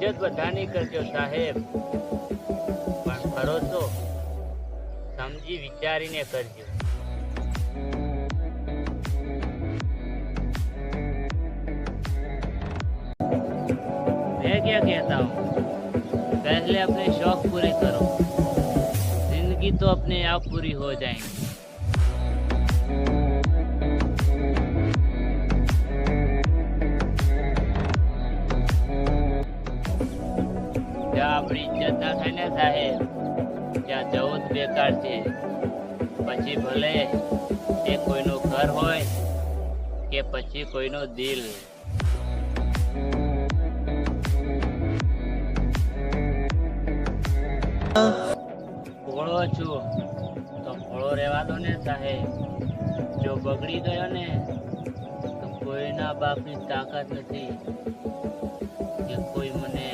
इज्जत बधानी करजो साहेब, पण भरोસો समझी विचारीने करजो। मैं क्या कहता हूँ, पहले अपने शौक पूरे करो, जिंदगी तो अपने आप पूरी हो जाएंगी। જ્યાં આપણી ઇજ્જત ના થાય ને સાહેબ, ત્યાં જવું જ બેકાર છે। પછી ભલે એ કોઈનું ઘર હોય કે પછી કોઈનો દિલ। ભોળો છું તો ભોળો રહેવા દો ને સાહેબ। જો બગડી ગયો ને તો કોઈના બાપની તાકાત નથી કે કોઈ મને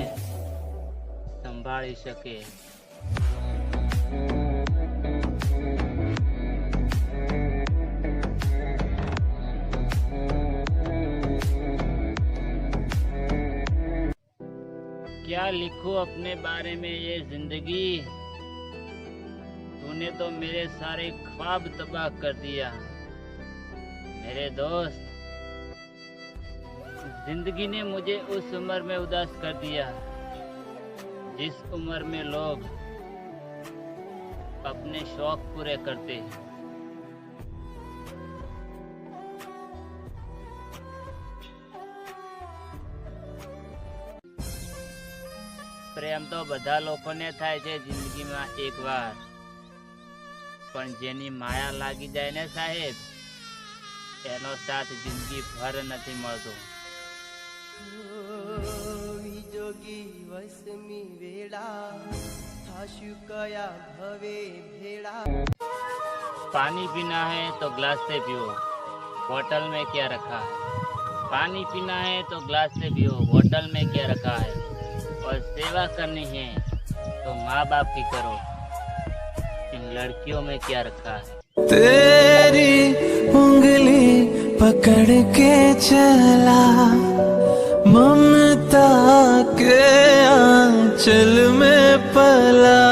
સંભાળી શકે। क्या लिखूं अपने बारे में ये जिंदगी, तूने तो मेरे सारे ख्वाब तबाह कर दिया। मेरे दोस्त, जिंदगी ने मुझे उस उम्र में उदास कर दिया जिस उम्र में लोग अपने शौक पूरे करते हैं। પ્રેમ તો બધા લોકોને થાય છે જિંદગીમાં એકવાર, પણ જેની માયા લાગી જાય ને સાહેબ, એનો સાથ જિંદગી ભર નથી મળતો। જોગી વસમી વેળા થાશું કયા ભવે ભેળા। पानी पीना है तो ग्लास से पियो, बोतल में क्या रखा है। पानी पीना है तो ग्लास से पियो, बोतल में क्या रखा है। और सेवा करनी है तो माँ बाप की करो, इन लड़कियों में क्या रखा है। तेरी उंगली पकड़ के चला, ममता के आंचल में पला।